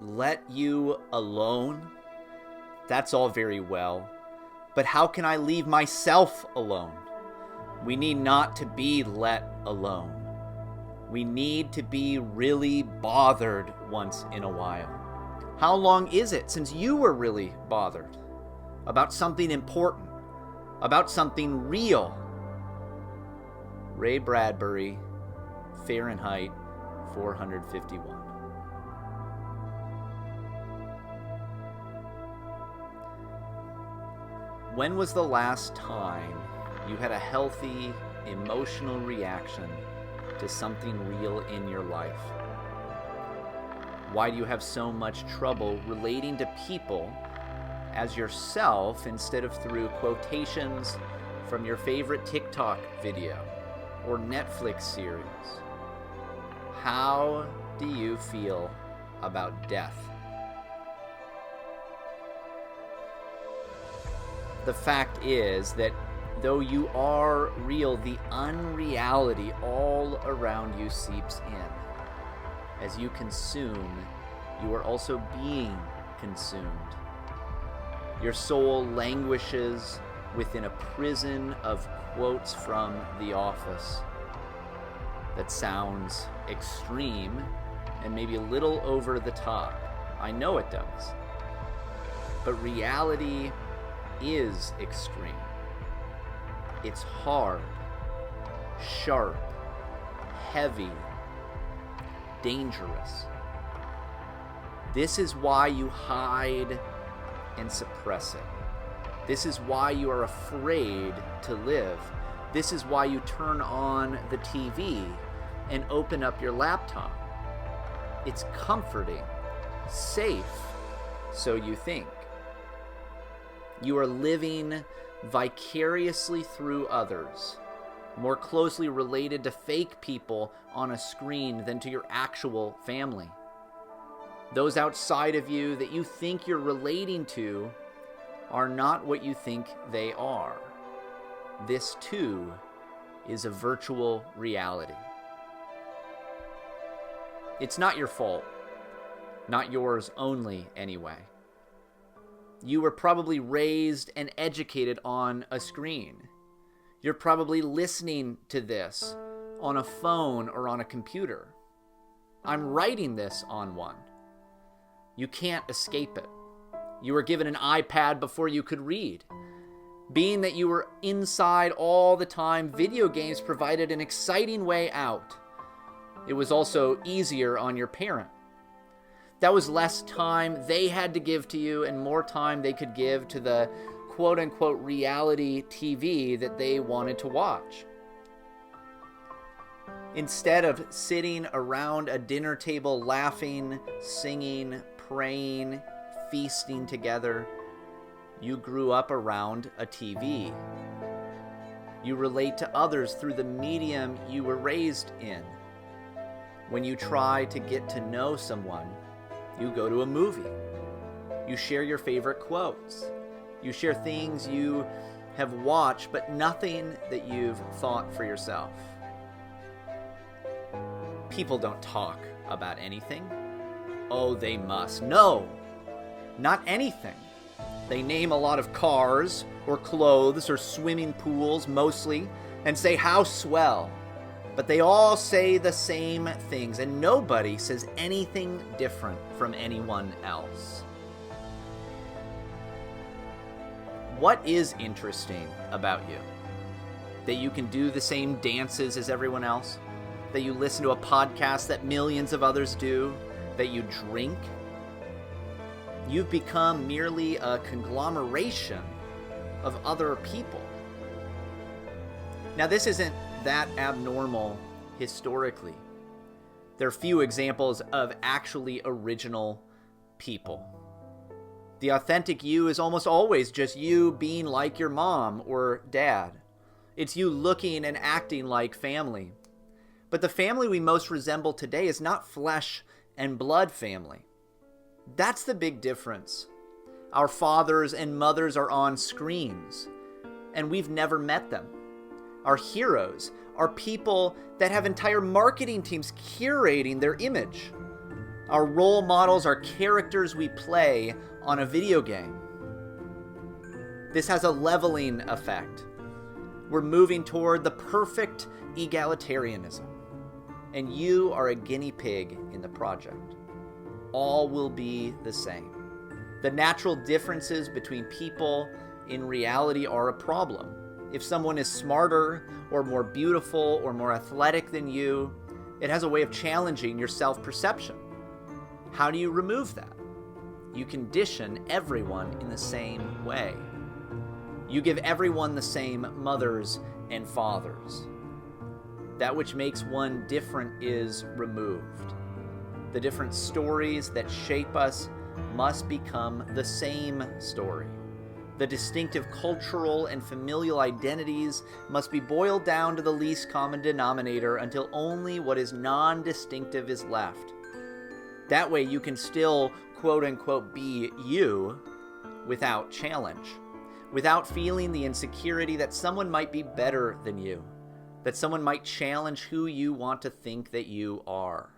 let you alone? That's all very well, but how can I leave myself alone? We need not to be let alone. We need to be really bothered once in a while. How long is it since you were really bothered? About something important, about something real. Ray Bradbury, Fahrenheit 451. When was the last time you had a healthy emotional reaction to something real in your life? Why do you have so much trouble relating to people as yourself instead of through quotations from your favorite TikTok video or Netflix series? How do you feel about death? The fact is that though you are real, the unreality all around you seeps in. As you consume, you are also being consumed. Your soul languishes within a prison of quotes from The Office. That sounds extreme and maybe a little over the top. I know it does. But reality is extreme. It's hard, sharp, heavy, dangerous. This is why you hide and suppress it. This is why you are afraid to live. This is why you turn on the TV and open up your laptop. It's comforting, safe, so you think. You are living vicariously through others, more closely related to fake people on a screen than to your actual family. Those outside of you that you think you're relating to are not what you think they are. This too is a virtual reality. It's not your fault, not yours only anyway. You were probably raised and educated on a screen. You're probably listening to this on a phone or on a computer. I'm writing this on one. You can't escape it. You were given an iPad before you could read. Being that you were inside all the time, video games provided an exciting way out. It was also easier on your parent. That was less time they had to give to you and more time they could give to the quote-unquote reality TV that they wanted to watch. Instead of sitting around a dinner table laughing, singing, praying, feasting together, you grew up around a TV. You relate to others through the medium you were raised in. When you try to get to know someone, you go to a movie. You share your favorite quotes. You share things you have watched, but nothing that you've thought for yourself. People don't talk about anything. Oh, they must. No, not anything. They name a lot of cars or clothes or swimming pools mostly and say how swell. But they all say the same things, and nobody says anything different from anyone else. What is interesting about you? That you can do the same dances as everyone else? That you listen to a podcast that millions of others do? That you drink? You've become merely a conglomeration of other people. Now, this isn't that abnormal historically. There are few examples of actually original people. The authentic you is almost always just you being like your mom or dad. It's you looking and acting like family. But the family we most resemble today is not flesh and blood family. That's the big difference. Our fathers and mothers are on screens, and we've never met them. Our heroes are people that have entire marketing teams curating their image. Our role models are characters we play on a video game. This has a leveling effect. We're moving toward the perfect egalitarianism, and you are a guinea pig in the project. All will be the same. The natural differences between people in reality are a problem. If someone is smarter or more beautiful or more athletic than you, it has a way of challenging your self-perception. How do you remove that? You condition everyone in the same way. You give everyone the same mothers and fathers. That which makes one different is removed. The different stories that shape us must become the same story. The distinctive cultural and familial identities must be boiled down to the least common denominator until only what is non-distinctive is left. That way you can still, quote-unquote, be you without challenge, without feeling the insecurity that someone might be better than you, that someone might challenge who you want to think that you are.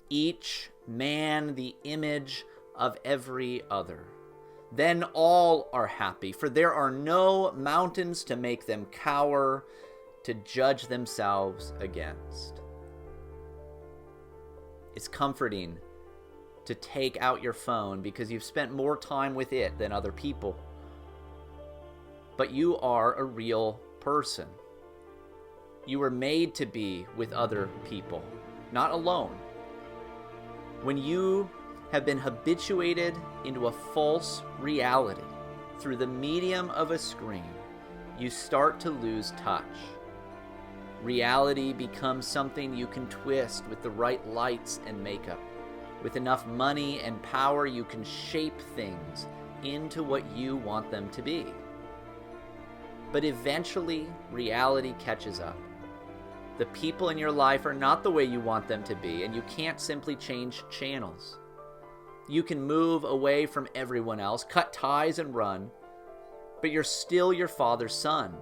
Each man the image of every other. Then all are happy, for there are no mountains to make them cower, to judge themselves against. It's comforting to take out your phone because you've spent more time with it than other people. But you are a real person. You were made to be with other people, not alone. When you have been habituated into a false reality through the medium of a screen, you start to lose touch. Reality becomes something you can twist with the right lights and makeup. With enough money and power, you can shape things into what you want them to be. But eventually, reality catches up. The people in your life are not the way you want them to be, and you can't simply change channels. You can move away from everyone else, cut ties and run, but you're still your father's son.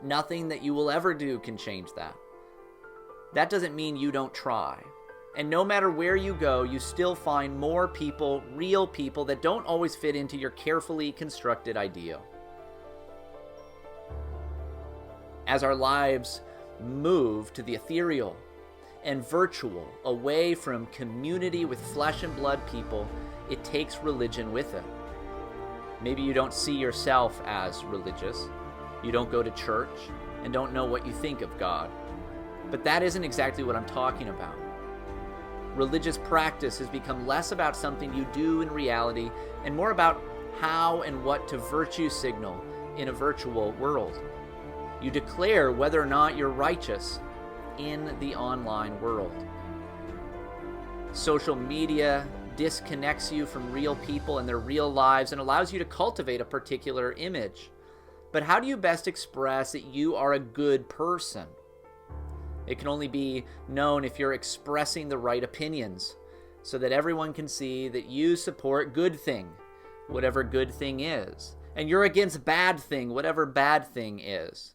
Nothing that you will ever do can change that. That doesn't mean you don't try. And no matter where you go, you still find more people, real people, that don't always fit into your carefully constructed ideal. As our lives move to the ethereal and virtual, away from community with flesh and blood people, it takes religion with it. Maybe you don't see yourself as religious. You don't go to church and don't know what you think of God. But that isn't exactly what I'm talking about. Religious practice has become less about something you do in reality and more about how and what to virtue signal in a virtual world. You declare whether or not you're righteous in the online world. Social media disconnects you from real people and their real lives and allows you to cultivate a particular image. But how do you best express that you are a good person? It can only be known if you're expressing the right opinions, so that everyone can see that you support good thing, whatever good thing is, and you're against bad thing, whatever bad thing is.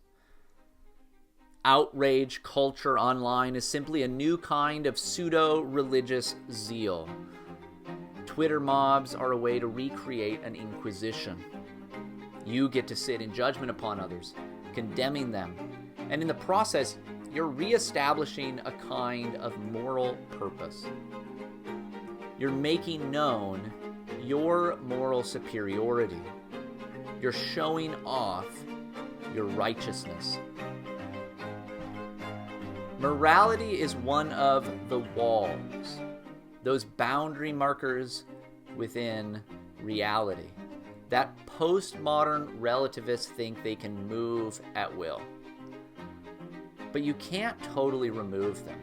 Outrage culture online is simply a new kind of pseudo-religious zeal. Twitter mobs are a way to recreate an inquisition. You get to sit in judgment upon others, condemning them, and in the process, you're reestablishing a kind of moral purpose. You're making known your moral superiority. You're showing off your righteousness. Morality is one of the walls, those boundary markers within reality, that postmodern relativists think they can move at will. But you can't totally remove them.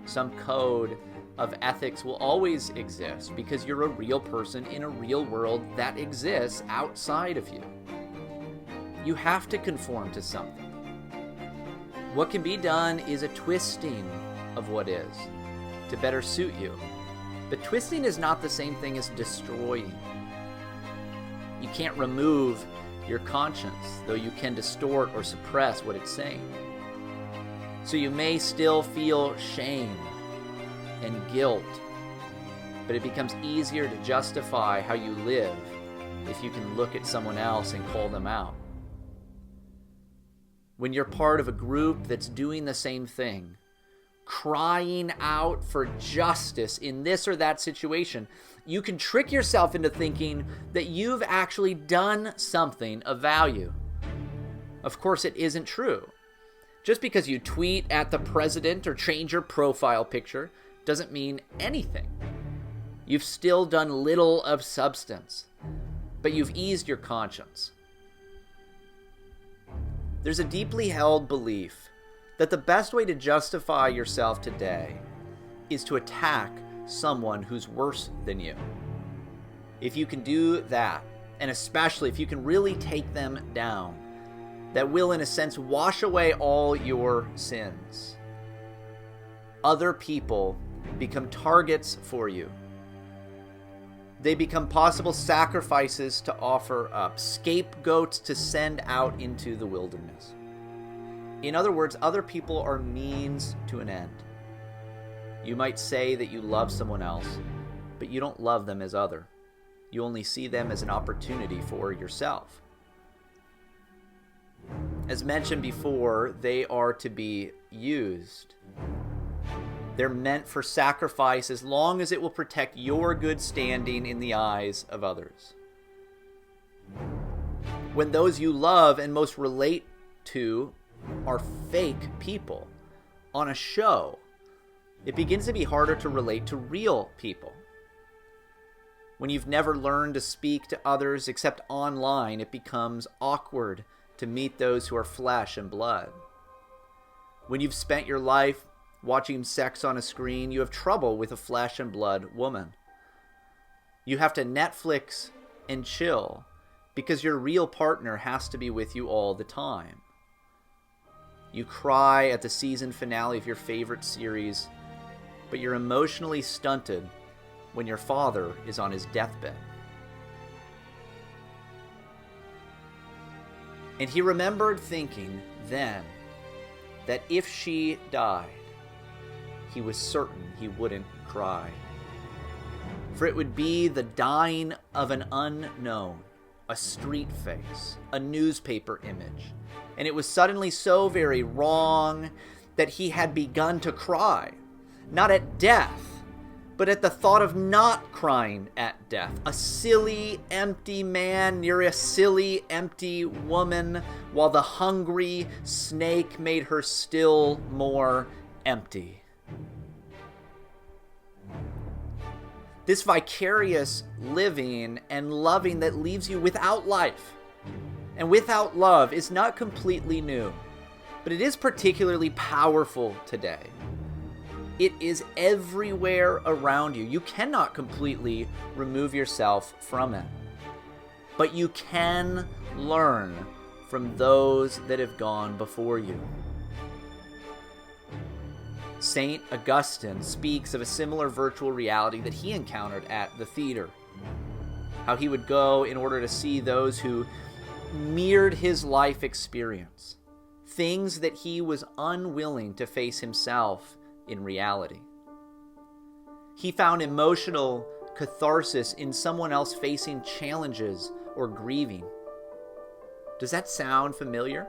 Some code of ethics will always exist because you're a real person in a real world that exists outside of you. You have to conform to something. What can be done is a twisting of what is to better suit you. But twisting is not the same thing as destroying. You can't remove your conscience, though you can distort or suppress what it's saying. So you may still feel shame and guilt, but it becomes easier to justify how you live if you can look at someone else and call them out. When you're part of a group that's doing the same thing, crying out for justice in this or that situation, you can trick yourself into thinking that you've actually done something of value. Of course, it isn't true. Just because you tweet at the president or change your profile picture doesn't mean anything. You've still done little of substance, but you've eased your conscience. There's a deeply held belief that the best way to justify yourself today is to attack someone who's worse than you. If you can do that, and especially if you can really take them down, that will, in a sense, wash away all your sins. Other people become targets for you. They become possible sacrifices to offer up, scapegoats to send out into the wilderness. In other words, other people are means to an end. You might say that you love someone else, but you don't love them as other. You only see them as an opportunity for yourself. As mentioned before, they are to be used. They're meant for sacrifice as long as it will protect your good standing in the eyes of others. When those you love and most relate to are fake people on a show, it begins to be harder to relate to real people. When you've never learned to speak to others except online, it becomes awkward to meet those who are flesh and blood. When you've spent your life watching sex on a screen, you have trouble with a flesh and blood woman. You have to Netflix and chill because your real partner has to be with you all the time. You cry at the season finale of your favorite series, but you're emotionally stunted when your father is on his deathbed. And he remembered thinking then that if she died, he was certain he wouldn't cry. For it would be the dying of an unknown, a street face, a newspaper image. And it was suddenly so very wrong that he had begun to cry, not at death, but at the thought of not crying at death. A silly, empty man near a silly, empty woman, while the hungry snake made her still more empty. This vicarious living and loving that leaves you without life and without love is not completely new, but it is particularly powerful today. It is everywhere around you. You cannot completely remove yourself from it, but you can learn from those that have gone before you. St. Augustine speaks of a similar virtual reality that he encountered at the theater. How he would go in order to see those who mirrored his life experience, things that he was unwilling to face himself in reality. He found emotional catharsis in someone else facing challenges or grieving. Does that sound familiar?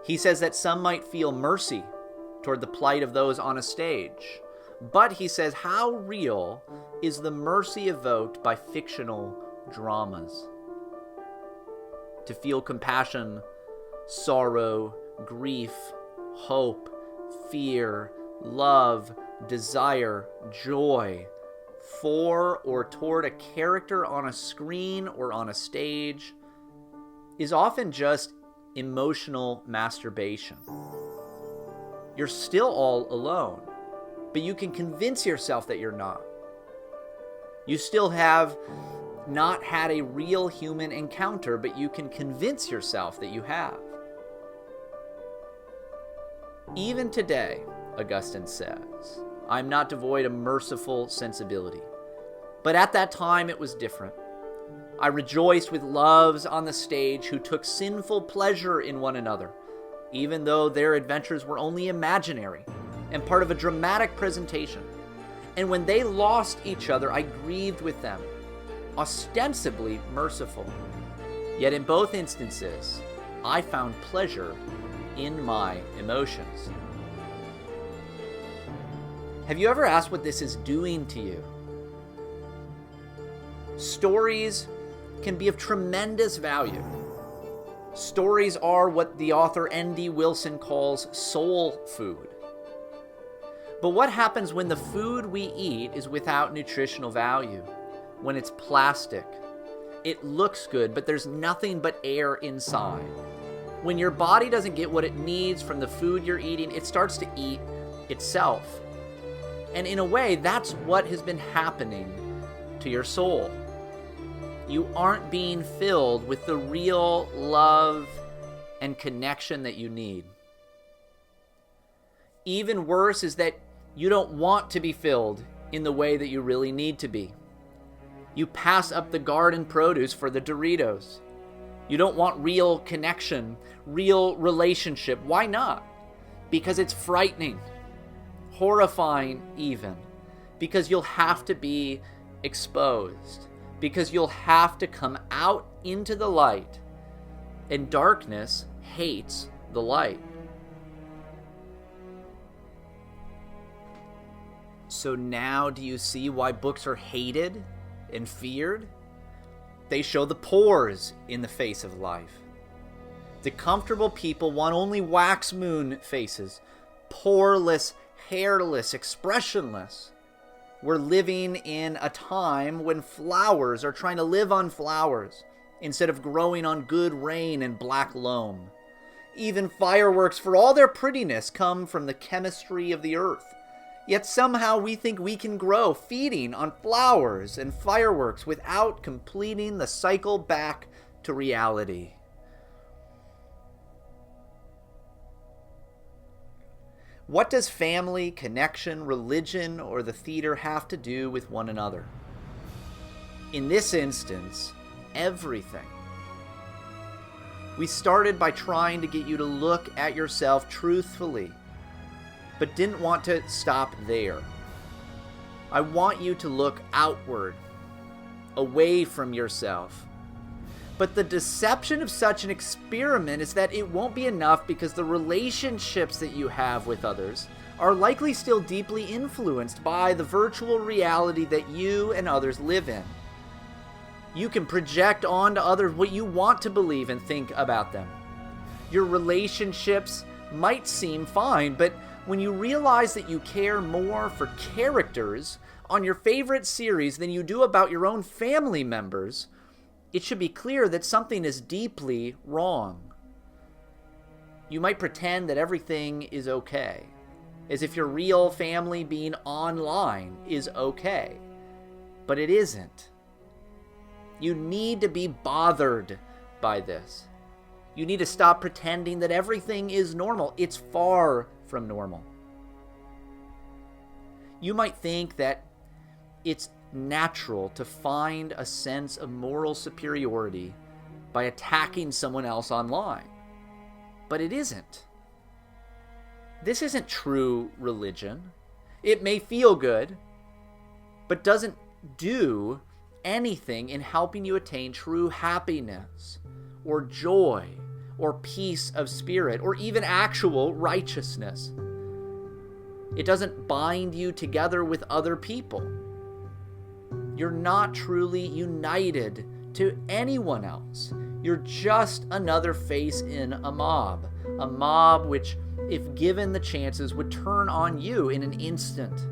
He says that some might feel mercy toward the plight of those on a stage. But he says, how real is the mercy evoked by fictional dramas? To feel compassion, sorrow, grief, hope, fear, love, desire, joy, for or toward a character on a screen or on a stage is often just emotional masturbation. You're still all alone, but you can convince yourself that you're not. You still have not had a real human encounter, but you can convince yourself that you have. Even today, Augustine says, I'm not devoid of merciful sensibility. But at that time it was different. I rejoiced with loves on the stage who took sinful pleasure in one another, even though their adventures were only imaginary, and part of a dramatic presentation. And when they lost each other, I grieved with them, ostensibly merciful. Yet in both instances, I found pleasure in my emotions. Have you ever asked what this is doing to you? Stories can be of tremendous value. Stories are what the author N.D. Wilson calls soul food. But what happens when the food we eat is without nutritional value? When it's plastic? It looks good, but there's nothing but air inside. When your body doesn't get what it needs from the food you're eating, it starts to eat itself. And in a way, that's what has been happening to your soul. You aren't being filled with the real love and connection that you need. Even worse is that you don't want to be filled in the way that you really need to be. You pass up the garden produce for the Doritos. You don't want real connection, real relationship. Why not? Because it's frightening, horrifying even. Because you'll have to be exposed. Because you'll have to come out into the light. And darkness hates the light. So now do you see why books are hated and feared? They show the pores in the face of life. The comfortable people want only wax moon faces, poreless, hairless, expressionless. We're living in a time when flowers are trying to live on flowers instead of growing on good rain and black loam. Even fireworks, for all their prettiness, come from the chemistry of the earth. Yet somehow we think we can grow feeding on flowers and fireworks without completing the cycle back to reality. What does family, connection, religion, or the theater have to do with one another? In this instance, everything. We started by trying to get you to look at yourself truthfully, but didn't want to stop there. I want you to look outward, away from yourself. But the deception of such an experiment is that it won't be enough because the relationships that you have with others are likely still deeply influenced by the virtual reality that you and others live in. You can project onto others what you want to believe and think about them. Your relationships might seem fine, but when you realize that you care more for characters on your favorite series than you do about your own family members, it should be clear that something is deeply wrong. You might pretend that everything is okay, as if your real family being online is okay, but it isn't. You need to be bothered by this. You need to stop pretending that everything is normal. It's far from normal. You might think that it's natural to find a sense of moral superiority by attacking someone else online, but it isn't. This isn't true religion. It may feel good, but doesn't do anything in helping you attain true happiness or joy or peace of spirit, or even actual righteousness. It doesn't bind you together with other people. You're not truly united to anyone else. You're just another face in a mob which, if given the chances, would turn on you in an instant.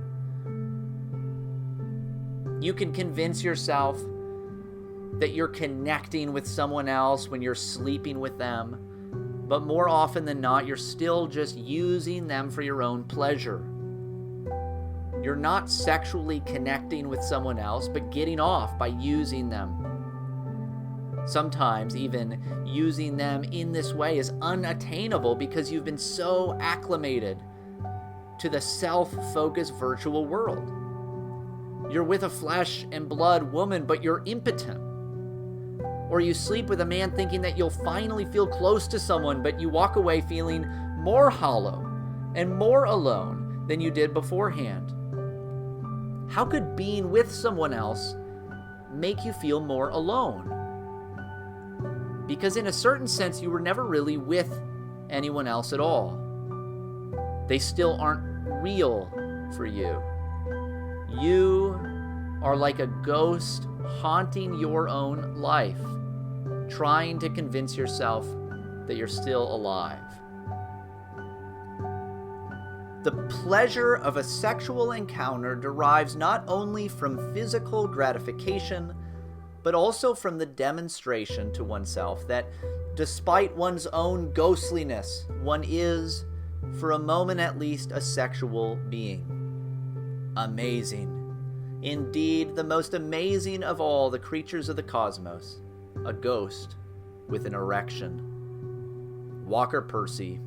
You can convince yourself that you're connecting with someone else when you're sleeping with them, but more often than not, you're still just using them for your own pleasure. You're not sexually connecting with someone else, but getting off by using them. Sometimes even using them in this way is unattainable because you've been so acclimated to the self-focused virtual world. You're with a flesh and blood woman, but you're impotent. Or you sleep with a man thinking that you'll finally feel close to someone, but you walk away feeling more hollow and more alone than you did beforehand? How could being with someone else make you feel more alone? Because in a certain sense, you were never really with anyone else at all. They still aren't real for you. You are like a ghost haunting your own life, trying to convince yourself that you're still alive. The pleasure of a sexual encounter derives not only from physical gratification, but also from the demonstration to oneself that despite one's own ghostliness, one is, for a moment at least, a sexual being. Amazing. Indeed, the most amazing of all the creatures of the cosmos, a ghost with an erection. Walker Percy,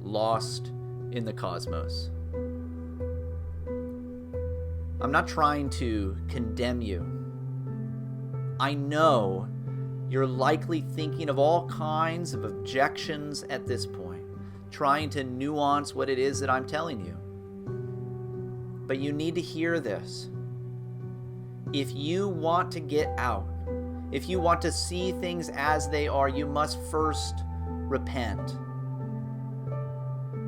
Lost in the Cosmos. I'm not trying to condemn you. I know you're likely thinking of all kinds of objections at this point, trying to nuance what it is that I'm telling you. But you need to hear this. If you want to get out, if you want to see things as they are, you must first repent.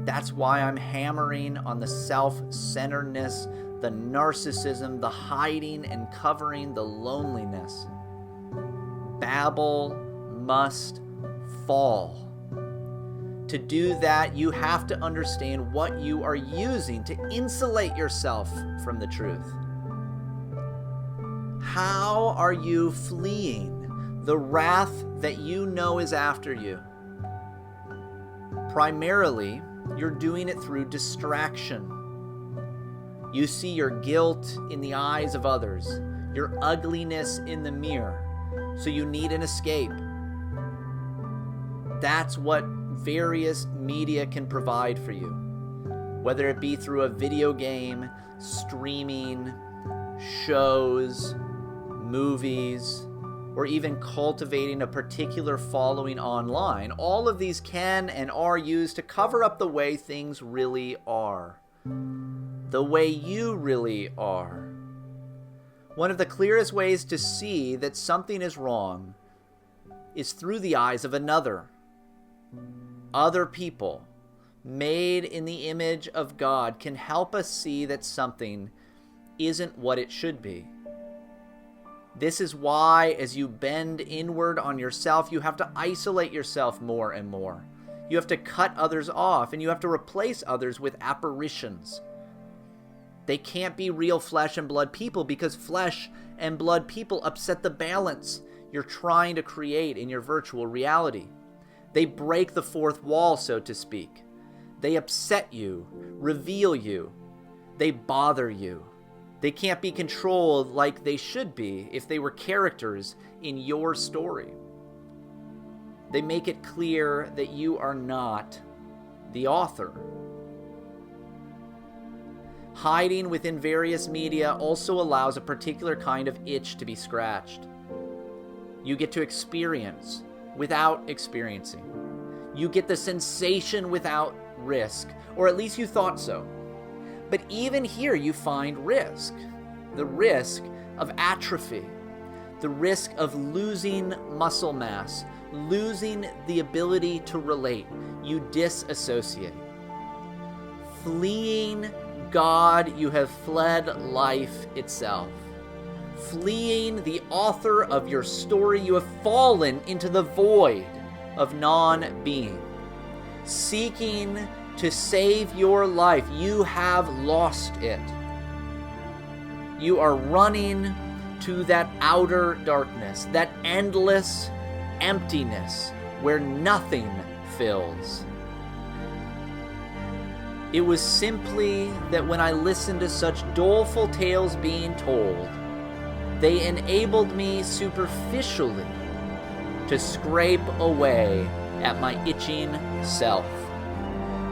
That's why I'm hammering on the self-centeredness, the narcissism, the hiding and covering, the loneliness. Babel must fall. To do that, you have to understand what you are using to insulate yourself from the truth. How are you fleeing the wrath that you know is after you? Primarily, you're doing it through distraction. You see your guilt in the eyes of others, your ugliness in the mirror, so you need an escape. That's what various media can provide for you, whether it be through a video game, streaming, shows, movies, or even cultivating a particular following online. All of these can and are used to cover up the way things really are, the way you really are. One of the clearest ways to see that something is wrong is through the eyes of another. Other people, made in the image of God, can help us see that something isn't what it should be. This is why, as you bend inward on yourself, you have to isolate yourself more and more. You have to cut others off, and you have to replace others with apparitions. They can't be real flesh and blood people because flesh and blood people upset the balance you're trying to create in your virtual reality. They break the fourth wall, so to speak. They upset you, reveal you. They bother you. They can't be controlled like they should be if they were characters in your story. They make it clear that you are not the author. Hiding within various media also allows a particular kind of itch to be scratched. You get to experience without experiencing. You get the sensation without risk, or at least you thought so. But even here you find risk. The risk of atrophy, the risk of losing muscle mass, losing the ability to relate. You disassociate. Fleeing God, you have fled life itself. Fleeing the author of your story, you have fallen into the void of non-being. Seeking to save your life, you have lost it. You are running to that outer darkness, that endless emptiness where nothing fills. It was simply that when I listened to such doleful tales being told, they enabled me superficially to scrape away at my itching self,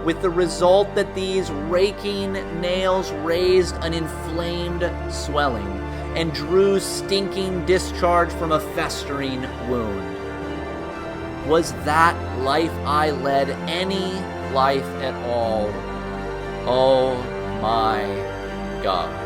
with the result that these raking nails raised an inflamed swelling and drew stinking discharge from a festering wound. Was that life I led any life at all? Oh, my God.